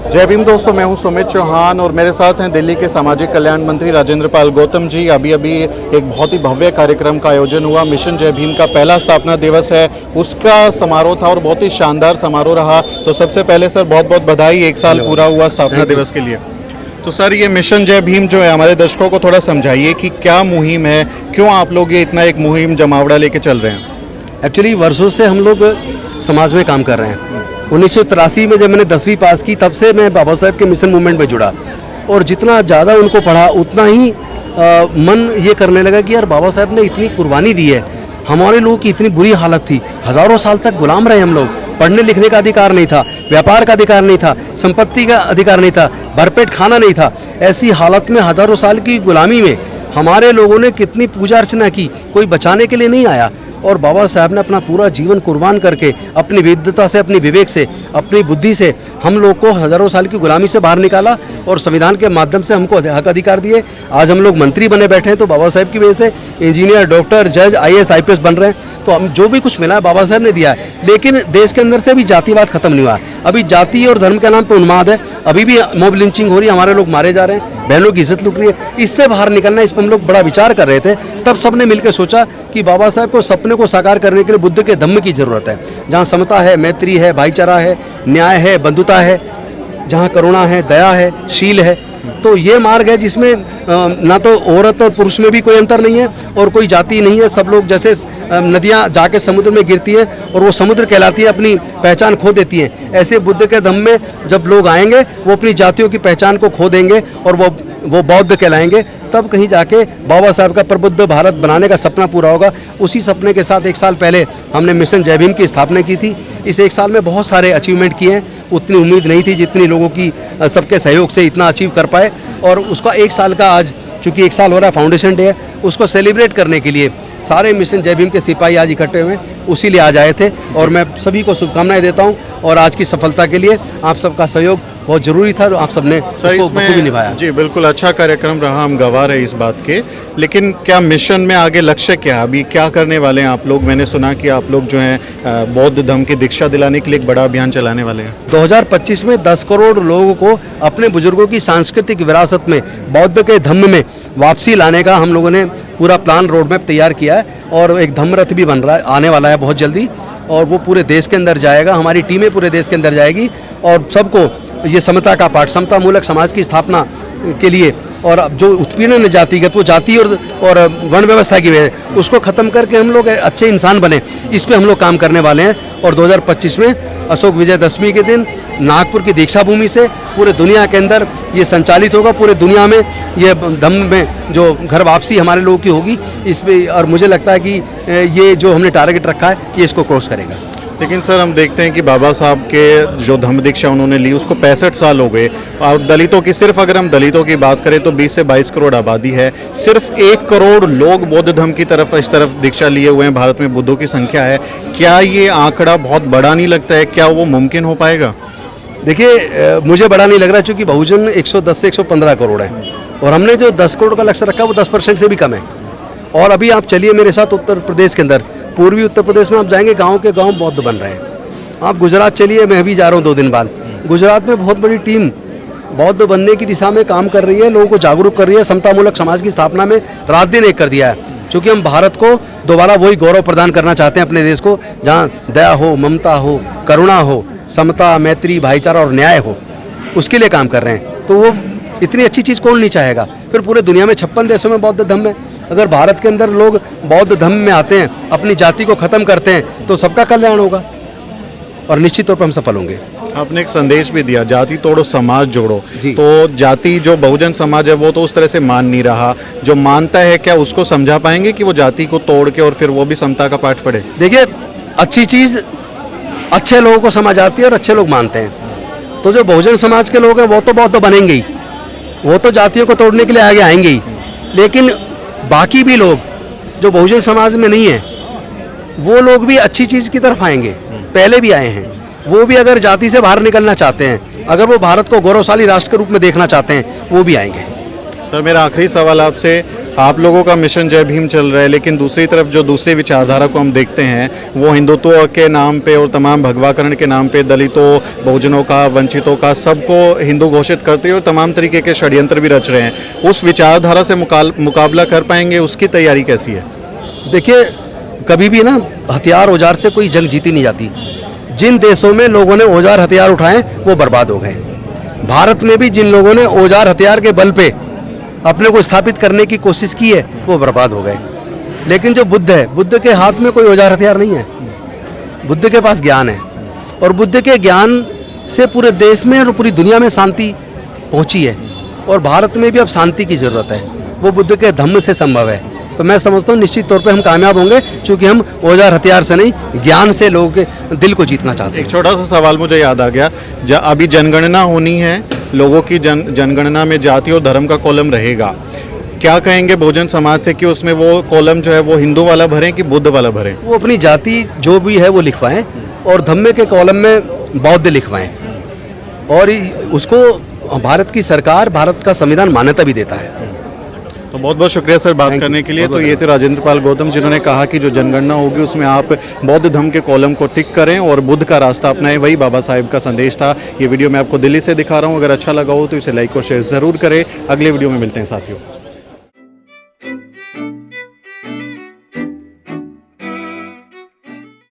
जय भीम दोस्तों, मैं हूं सुमित चौहान और मेरे साथ हैं दिल्ली के सामाजिक कल्याण मंत्री राजेंद्र पाल गौतम जी। अभी एक बहुत ही भव्य कार्यक्रम का आयोजन हुआ। मिशन जय भीम का पहला स्थापना दिवस है, उसका समारोह था और बहुत ही शानदार समारोह रहा। तो सबसे पहले सर बहुत बहुत बधाई, 1 साल पूरा हुआ स्थापना दिवस के लिए। तो सर ये मिशन जय भीम जो है, हमारे दर्शकों को थोड़ा समझाइए कि क्या मुहिम है, क्यों आप लोग ये इतना एक मुहिम जमावड़ा लेके चल रहे हैं। एक्चुअली वर्षों से हम लोग समाज में काम कर रहे हैं। 1983 में जब मैंने 10वीं पास की, तब से मैं बाबा साहब के मिशन मूवमेंट में जुड़ा और जितना ज़्यादा उनको पढ़ा उतना ही मन ये करने लगा कि यार बाबा साहब ने इतनी कुर्बानी दी है, हमारे लोगों की इतनी बुरी हालत थी, हज़ारों साल तक गुलाम रहे हम लोग, पढ़ने लिखने का अधिकार नहीं था, व्यापार का अधिकार नहीं था, संपत्ति का अधिकार नहीं था, भरपेट खाना नहीं था। ऐसी हालत में हज़ारों साल की गुलामी में हमारे लोगों ने कितनी पूजा अर्चना की, कोई बचाने के लिए नहीं आया। और बाबा साहब ने अपना पूरा जीवन कुर्बान करके अपनी विविधता से, अपनी विवेक से, अपनी बुद्धि से हम लोग को हज़ारों साल की गुलामी से बाहर निकाला और संविधान के माध्यम से हमको हक अधिकार दिए। आज हम लोग मंत्री बने बैठे हैं तो बाबा साहब की वजह से इंजीनियर, डॉक्टर, जज, IAS, IPS बन रहे हैं। तो हम जो भी कुछ मिला है बाबा साहब ने दिया है। लेकिन देश के अंदर से अभी जातिवाद खत्म नहीं हुआ है। अभी जाति और धर्म के नाम पर उन्माद है, अभी भी मॉब लिंचिंग हो रही है, हमारे लोग मारे जा रहे हैं, बहनों की इज्जत लूट रही है। इससे बाहर निकलना, इस पर हम लोग बड़ा विचार कर रहे थे। तब सबने मिलकर सोचा कि बाबा साहब को सपने को साकार करने के लिए बुद्ध के धम्म की जरूरत है। जहाँ समता है, मैत्री है, भाईचारा है, न्याय है, बंधुता है, जहाँ करुणा है, दया है, शील है, तो ये मार्ग है जिसमें ना तो औरत और पुरुष में भी कोई अंतर नहीं है और कोई जाति नहीं है। सब लोग, जैसे नदियाँ जाके समुद्र में गिरती है और वो समुद्र कहलाती है, अपनी पहचान खो देती हैं, ऐसे बुद्ध के धम्म में जब लोग आएंगे वो अपनी जातियों की पहचान को खो देंगे और वो बौद्ध कहलाएंगे। तब कहीं जाके बाबा साहब का प्रबुद्ध भारत बनाने का सपना पूरा होगा। उसी सपने के साथ 1 साल पहले हमने मिशन जय भीम की स्थापना की थी। इस 1 साल में बहुत सारे अचीवमेंट किए हैं। उतनी उम्मीद नहीं थी जितनी लोगों की सबके सहयोग से इतना अचीव कर पाए। और उसका 1 साल का आज, चूँकि 1 साल हो रहा है, फाउंडेशन डे है, उसको सेलिब्रेट करने के लिए सारे मिशन जय भीम के सिपाही आज इकट्ठे हुए, उसी लिए आज आए थे। और मैं सभी को शुभकामनाएं देता हूं और आज की सफलता के लिए आप सबका सहयोग बहुत जरूरी था, जो आप सबने उसको बखूबी निभाया। जी बिल्कुल, अच्छा कार्यक्रम रहा, हम गवाह रहे इस बात के। लेकिन क्या मिशन में आगे लक्ष्य क्या, अभी क्या करने वाले हैं आप लोग? मैंने सुना कि आप लोग जो हैं बौद्ध धर्म की दीक्षा दिलाने के लिए एक बड़ा अभियान चलाने वाले हैं। 2025 में 10 करोड़ लोगों को अपने बुजुर्गों की सांस्कृतिक विरासत में, बौद्ध के धम्म में वापसी लाने का हम लोगों ने पूरा प्लान, रोड मैप तैयार किया है। और एक धम्म रथ भी बन रहा है, आने वाला है बहुत जल्दी, और वो पूरे देश के अंदर जाएगा। हमारी टीमें पूरे देश के अंदर जाएगी और सबको ये समता का पाठ, समता मूलक समाज की स्थापना के लिए, और जो उत्पीड़न जातिगत, वो जाति और वर्ण व्यवस्था की वजह, उसको ख़त्म करके हम लोग अच्छे इंसान बने, इस पे हम लोग काम करने वाले हैं। और 2025 में अशोक विजयदशमी के दिन नागपुर की दीक्षा भूमि से पूरे दुनिया के अंदर ये संचालित होगा। पूरे दुनिया में ये धम्म में जो घर वापसी हमारे लोगों की होगी इस पे, और मुझे लगता है कि ये जो हमने टारगेट रखा है ये इसको क्रॉस करेगा। लेकिन सर हम देखते हैं कि बाबा साहब के जो धम्म दीक्षा उन्होंने ली उसको 65 साल हो गए। और दलितों की, सिर्फ अगर हम दलितों की बात करें तो 20 से 22 करोड़ आबादी है, सिर्फ 1 करोड़ लोग बौद्ध धर्म की तरफ, इस तरफ दीक्षा लिए हुए हैं। भारत में बुद्धों की संख्या है, क्या ये आंकड़ा बहुत बड़ा नहीं लगता है? क्या वो मुमकिन हो पाएगा? देखिए, मुझे बड़ा नहीं लग रहा, क्योंकि बहुजन 110 से 115 करोड़ है और हमने जो 10 करोड़ का लक्ष्य रखा है वो 10% से भी कम है। और अभी आप चलिए मेरे साथ उत्तर प्रदेश के अंदर, पूर्वी उत्तर प्रदेश में आप जाएंगे, गांव के गांव बौद्ध बन रहे हैं। आप गुजरात चलिए, मैं भी जा रहा हूं 2 दिन बाद। गुजरात में बहुत बड़ी टीम बौद्ध बनने की दिशा में काम कर रही है, लोगों को जागरूक कर रही है। समता मूलक समाज की स्थापना में रात दिन एक कर दिया है, क्योंकि हम भारत को दोबारा वही गौरव प्रदान करना चाहते हैं अपने देश को, जहाँ दया हो, ममता हो, करुणा हो, समता, मैत्री, भाईचारा और न्याय हो, उसके लिए काम कर रहे हैं। तो वो इतनी अच्छी चीज़ कौन नहीं चाहेगा? फिर पूरे दुनिया में 56 देशों में बौद्ध धर्म है। अगर भारत के अंदर लोग बौद्ध धर्म में आते हैं, अपनी जाति को ख़त्म करते हैं, तो सबका कल्याण होगा और निश्चित तौर पर हम सफल होंगे। आपने एक संदेश भी दिया, जाति तोड़ो समाज जोड़ो। जी। तो जाति, जो बहुजन समाज है वो तो उस तरह से मान नहीं रहा, जो मानता है, क्या उसको समझा पाएंगे कि वो जाति को तोड़ के और फिर वो भी समता का पाठ पढ़े? देखिए, अच्छी चीज़ अच्छे लोगों को समझ आती है और अच्छे लोग मानते हैं। तो जो बहुजन समाज के लोग हैं वो तो बौद्ध बनेंगे ही, वो तो जातियों को तोड़ने के लिए आगे आएंगे ही। लेकिन बाकी भी लोग जो बहुजन समाज में नहीं है, वो लोग भी अच्छी चीज़ की तरफ आएंगे, पहले भी आए हैं। वो भी अगर जाति से बाहर निकलना चाहते हैं, अगर वो भारत को गौरवशाली राष्ट्र के रूप में देखना चाहते हैं, वो भी आएंगे। सर मेरा आखिरी सवाल आपसे, आप लोगों का मिशन जय भीम चल रहा है, लेकिन दूसरी तरफ जो दूसरी विचारधारा को हम देखते हैं वो हिंदुत्व के नाम पे और तमाम भगवाकरण के नाम पे दलितों, बहुजनों का, वंचितों का, सबको हिंदू घोषित करते हैं और तमाम तरीके के षड्यंत्र भी रच रहे हैं। उस विचारधारा से मुकाबला कर पाएंगे, उसकी तैयारी कैसी है? देखिए, कभी भी ना हथियार औजार से कोई जंग जीती नहीं जाती। जिन देशों में लोगों ने औजार हथियार उठाए वो बर्बाद हो गए। भारत में भी जिन लोगों ने औजार हथियार के बल पे अपने को स्थापित करने की कोशिश की है वो बर्बाद हो गए। लेकिन जो बुद्ध है, बुद्ध के हाथ में कोई औजार हथियार नहीं है, बुद्ध के पास ज्ञान है और बुद्ध के ज्ञान से पूरे देश में और पूरी दुनिया में शांति पहुंची है। और भारत में भी अब शांति की ज़रूरत है, वो बुद्ध के धम्म से संभव है। तो मैं समझता हूँ निश्चित तौर पे हम कामयाब होंगे, क्योंकि हम औजार हथियार से नहीं, ज्ञान से लोगों के दिल को जीतना चाहते हैं। एक छोटा सा सवाल मुझे याद आ गया, अभी जनगणना होनी है, लोगों की जनगणना में जाति और धर्म का कॉलम रहेगा, क्या कहेंगे बहुजन समाज से कि उसमें वो कॉलम जो है वो हिंदू वाला भरें कि बुद्ध वाला भरें? वो अपनी जाति जो भी है वो लिखवाएं और धम्मे के कॉलम में बौद्ध लिखवाएं, और उसको भारत की सरकार, भारत का संविधान मान्यता भी देता है। तो बहुत बहुत शुक्रिया सर बात करने के लिए। तो ये थे राजेंद्र पाल गौतम, जिन्होंने कहा कि जो जनगणना होगी उसमें आप बौद्ध धर्म के कॉलम को टिक करें और बुद्ध का रास्ता अपनाएं, वही बाबा साहेब का संदेश था। ये वीडियो मैं आपको दिल्ली से दिखा रहा हूँ, अगर अच्छा लगा हो तो इसे लाइक और शेयर ज़रूर करें। अगले वीडियो में मिलते हैं साथियों।